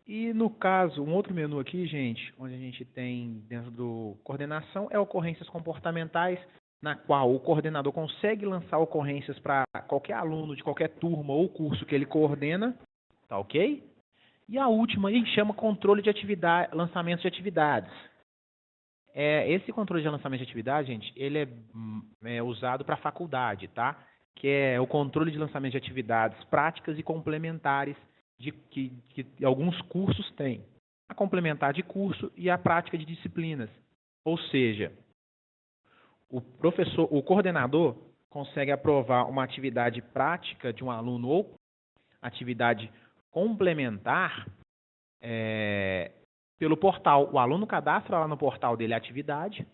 E no caso, um outro menu aqui, gente, onde a gente tem dentro do coordenação, é ocorrências comportamentais, na qual o coordenador consegue lançar ocorrências para qualquer aluno de qualquer turma ou curso que ele coordena, tá ok? E a última aí chama controle de atividade, lançamento de atividades. Esse controle de lançamento de atividade, gente, ele é usado para a faculdade, tá? Que é o controle de lançamento de atividades práticas e complementares que alguns cursos têm. A complementar de curso e a prática de disciplinas. Ou seja, o coordenador consegue aprovar uma atividade prática de um aluno ou atividade complementar pelo portal. O aluno cadastra lá no portal dele a atividade,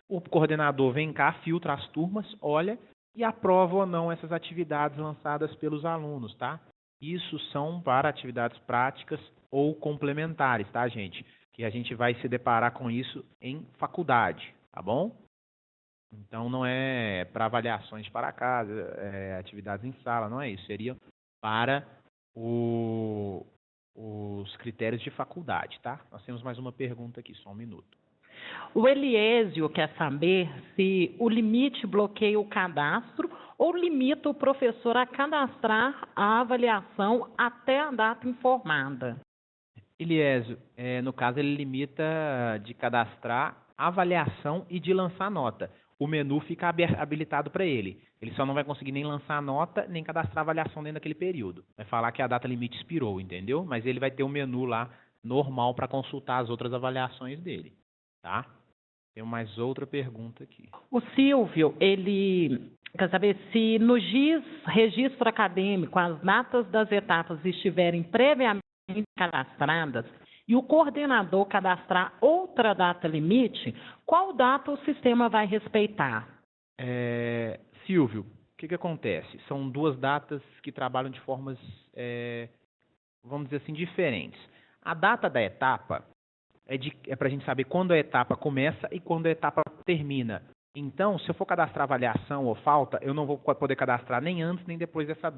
o coordenador vem cá, filtra as turmas, olha e aprova ou não essas atividades lançadas pelos alunos, tá? Isso são para atividades práticas ou complementares, tá, gente? Que a gente vai se deparar com isso em faculdade, tá bom? Então, não é para avaliações para casa, atividades em sala, não é isso. Seria para os critérios de faculdade, tá? Nós temos mais uma pergunta aqui, só um minuto.
O Eliésio quer saber se o limite bloqueia o cadastro ou limita o professor a cadastrar a avaliação até a data informada.
Eliésio, no caso, ele limita de cadastrar avaliação e de lançar nota. O menu fica habilitado para ele. Ele só não vai conseguir nem lançar nota, nem cadastrar avaliação dentro daquele período. Vai falar que a data limite expirou, entendeu? Mas ele vai ter um menu lá normal para consultar as outras avaliações dele, tá? Tem mais outra pergunta aqui.
O Silvio, ele quer saber se no GIS, registro acadêmico, as datas das etapas estiverem previamente cadastradas e o coordenador cadastrar outra data limite, qual data o sistema vai respeitar?
Silvio, o que acontece? São duas datas que trabalham de formas, vamos dizer assim, diferentes. A data da etapa é para a gente saber quando a etapa começa e quando a etapa termina. Então, se eu for cadastrar avaliação ou falta, eu não vou poder cadastrar nem antes nem depois dessa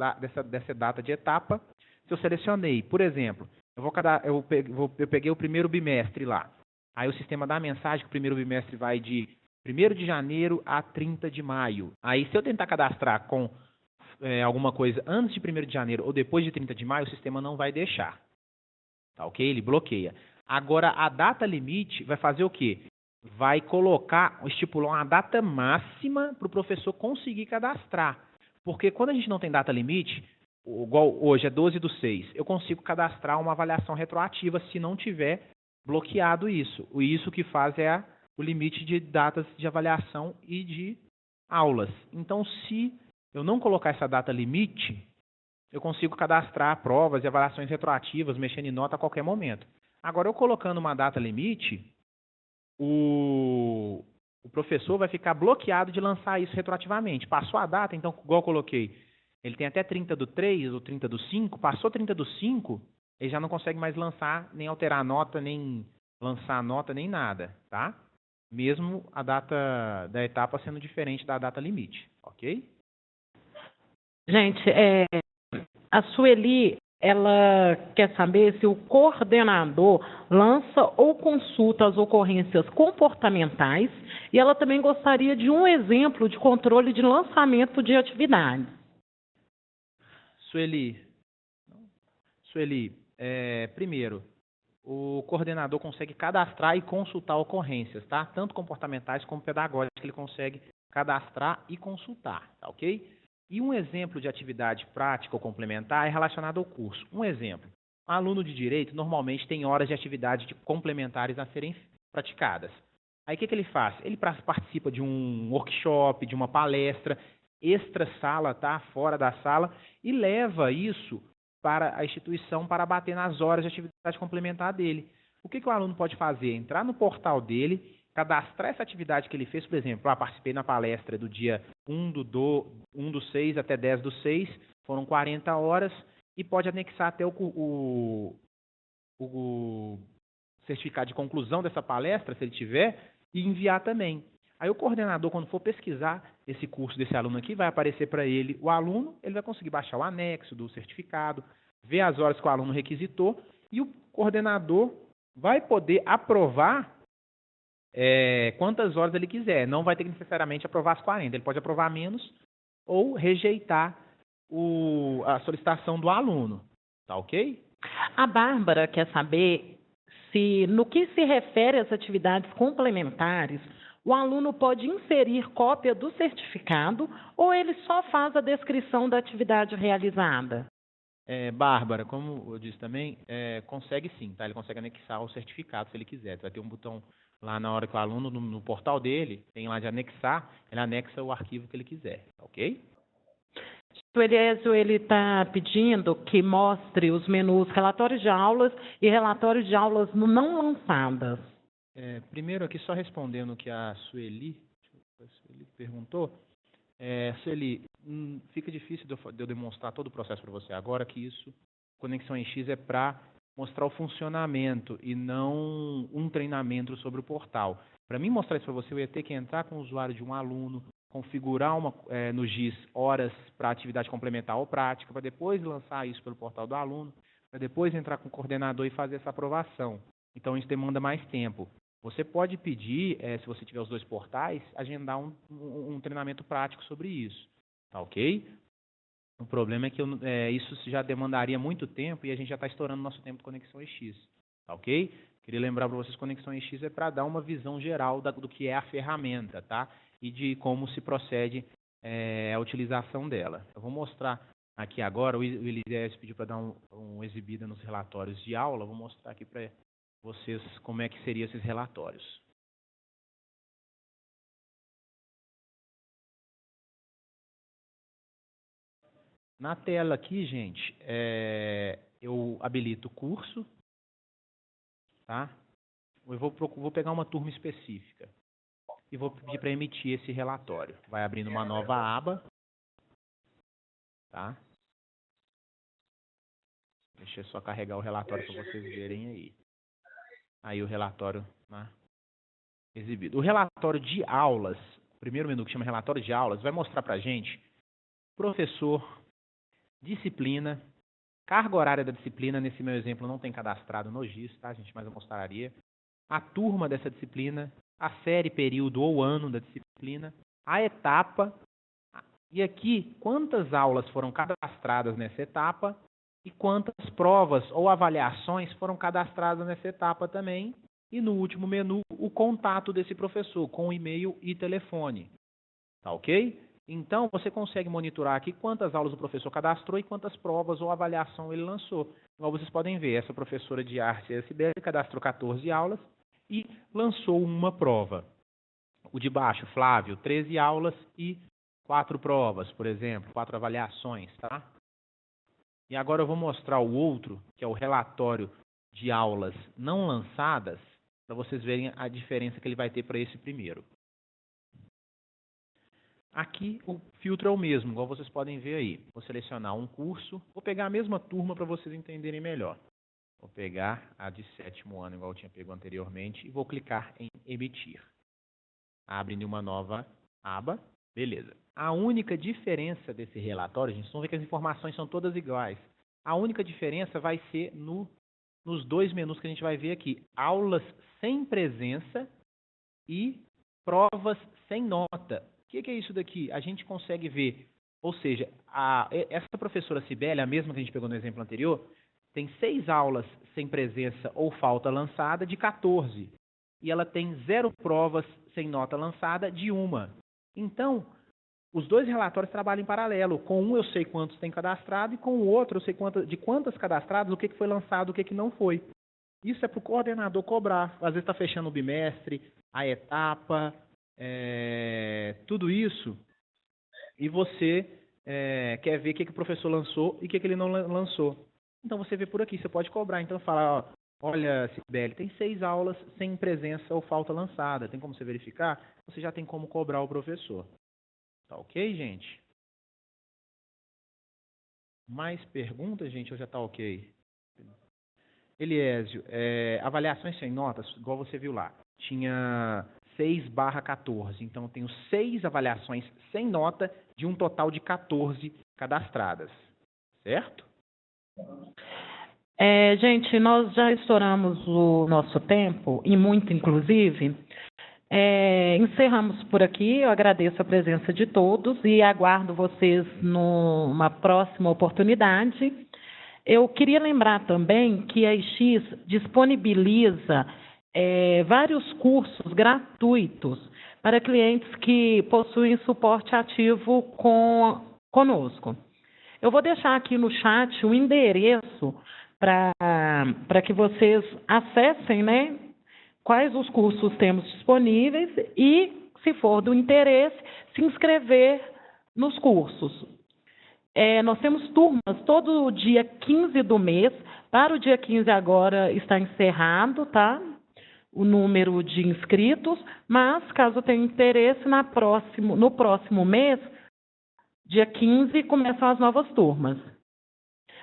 data de etapa. Se eu selecionei, por exemplo, eu peguei o primeiro bimestre lá. Aí o sistema dá a mensagem que o primeiro bimestre vai de 1º de janeiro a 30 de maio. Aí, se eu tentar cadastrar com alguma coisa antes de 1º de janeiro ou depois de 30 de maio, o sistema não vai deixar. Tá ok? Ele bloqueia. Agora, a data limite vai fazer o quê? Vai estipular uma data máxima para o professor conseguir cadastrar. Porque quando a gente não tem data limite, igual hoje é 12/6, eu consigo cadastrar uma avaliação retroativa se não tiver bloqueado isso. Isso que faz o limite de datas de avaliação e de aulas. Então, se eu não colocar essa data limite, eu consigo cadastrar provas e avaliações retroativas, mexendo em nota a qualquer momento. Agora, eu colocando uma data limite, o professor vai ficar bloqueado de lançar isso retroativamente. Passou a data, então, igual eu coloquei, ele tem até 30/3 ou 30/5, passou 30/5, ele já não consegue mais lançar, nem alterar a nota, nem lançar a nota, nem nada, tá? Mesmo a data da etapa sendo diferente da data limite, ok?
Gente, a Sueli, ela quer saber se o coordenador lança ou consulta as ocorrências comportamentais e ela também gostaria de um exemplo de controle de lançamento de atividades.
Sueli, primeiro, o coordenador consegue cadastrar e consultar ocorrências, tá? Tanto comportamentais como pedagógicas, ele consegue cadastrar e consultar, tá ok? E um exemplo de atividade prática ou complementar é relacionado ao curso. Um exemplo, um aluno de direito normalmente tem horas de atividade complementares a serem praticadas. Aí o que ele faz? Ele participa de um workshop, de uma palestra, extra-sala, tá? Fora da sala, e leva isso para a instituição para bater nas horas de atividade complementar dele. O que o aluno pode fazer? Entrar no portal dele, cadastrar essa atividade que ele fez, por exemplo, participei na palestra do dia 1/6 até 10/6, foram 40 horas, e pode anexar até o certificado de conclusão dessa palestra, se ele tiver, e enviar também. Aí o coordenador, quando for pesquisar esse curso desse aluno aqui, vai aparecer para ele o aluno, ele vai conseguir baixar o anexo do certificado, ver as horas que o aluno requisitou, e o coordenador vai poder aprovar quantas horas ele quiser. Não vai ter que necessariamente aprovar as 40. Ele pode aprovar menos ou rejeitar a solicitação do aluno. Tá ok?
A Bárbara quer saber se, no que se refere às atividades complementares, o aluno pode inserir cópia do certificado ou ele só faz a descrição da atividade realizada?
Bárbara, como eu disse também, consegue sim, tá? Ele consegue anexar o certificado se ele quiser. Vai ter um botão lá na hora que o aluno, no portal dele, tem lá de anexar, ele anexa o arquivo que ele quiser, tá ok?
O Eliésio, ele está pedindo que mostre os menus relatórios de aulas e relatórios de aulas não lançadas.
Primeiro aqui, só respondendo o que a Sueli perguntou. Sueli, fica difícil de eu demonstrar todo o processo para você agora, que isso, Conexão em X é para mostrar o funcionamento e não um treinamento sobre o portal. Para mim mostrar isso para você, eu ia ter que entrar com o usuário de um aluno, configurar no GIS horas para atividade complementar ou prática, para depois lançar isso pelo portal do aluno, para depois entrar com o coordenador e fazer essa aprovação. Então isso demanda mais tempo. Você pode pedir, se você tiver os dois portais, agendar um treinamento prático sobre isso, tá ok? O problema é que isso já demandaria muito tempo e a gente já está estourando nosso tempo de Conexão EX, tá ok? Queria lembrar para vocês que Conexão EX é para dar uma visão geral do que é a ferramenta, tá? E de como se procede a utilização dela. Eu vou mostrar aqui agora, o Eliésio pediu para dar uma exibida nos relatórios de aula, eu vou mostrar aqui para vocês como é que seriam esses relatórios. Na tela aqui, gente, eu habilito o curso, tá? Eu vou pegar uma turma específica e vou pedir para emitir esse relatório. Vai abrindo uma nova aba, tá? Deixa eu só carregar o relatório para vocês verem aí. Aí o relatório, né, exibido. O relatório de aulas, o primeiro menu que chama relatório de aulas, vai mostrar para a gente professor, disciplina, carga horária da disciplina, nesse meu exemplo não tem cadastrado no GIS, tá, gente? Mas eu mostraria. A turma dessa disciplina, a série, período ou ano da disciplina, a etapa, e aqui quantas aulas foram cadastradas nessa etapa e quantas provas ou avaliações foram cadastradas nessa etapa também. E no último menu, o contato desse professor com e-mail e telefone. Tá ok? Então, você consegue monitorar aqui quantas aulas o professor cadastrou e quantas provas ou avaliação ele lançou. Igual vocês podem ver, essa professora de arte, a Sibeli, cadastrou 14 aulas e lançou uma prova. O de baixo, Flávio, 13 aulas e 4 provas, por exemplo, 4 avaliações, tá? E agora eu vou mostrar o outro, que é o relatório de aulas não lançadas, para vocês verem a diferença que ele vai ter para esse primeiro. Aqui o filtro é o mesmo, igual vocês podem ver aí. Vou selecionar um curso, vou pegar a mesma turma para vocês entenderem melhor. Vou pegar a de 7º ano, igual eu tinha pego anteriormente, e vou clicar em emitir. Abre uma nova aba, beleza. A única diferença desse relatório, gente, vocês vão ver que as informações são todas iguais. A única diferença vai ser nos dois menus que a gente vai ver aqui. Aulas sem presença e provas sem nota. O que é isso daqui? A gente consegue ver, ou seja, essa professora Sibeli, a mesma que a gente pegou no exemplo anterior, tem 6 aulas sem presença ou falta lançada de 14. E ela tem 0 provas sem nota lançada de 1. Então, os dois relatórios trabalham em paralelo. Com um eu sei quantos tem cadastrado e com o outro eu sei de quantas cadastradas, o que foi lançado, o que não foi. Isso é para o coordenador cobrar. Às vezes está fechando o bimestre, a etapa, tudo isso, e você quer ver o que o professor lançou e o que ele não lançou. Então você vê por aqui, você pode cobrar. Então fala, olha, Sibeli, tem 6 aulas sem presença ou falta lançada. Tem como você verificar? Você já tem como cobrar o professor. Tá ok, gente? Mais perguntas, gente, ou já tá ok? Eliésio, avaliações sem notas, igual você viu lá, tinha 6/14, então eu tenho 6 avaliações sem nota de um total de 14 cadastradas, certo?
Gente, nós já estouramos o nosso tempo, e muito inclusive. Encerramos por aqui. Eu agradeço a presença de todos e aguardo vocês numa próxima oportunidade. Eu queria lembrar também que a EX disponibiliza vários cursos gratuitos para clientes que possuem suporte ativo conosco. Eu vou deixar aqui no chat o endereço para que vocês acessem, né, quais os cursos temos disponíveis e, se for do interesse, se inscrever nos cursos. Nós temos turmas todo dia 15 do mês. Para o dia 15 agora está encerrado, tá? O número de inscritos, mas caso tenha interesse, no próximo mês, dia 15, começam as novas turmas.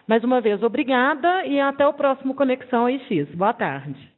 Mais uma vez, obrigada e até o próximo Conexão AX. Boa tarde.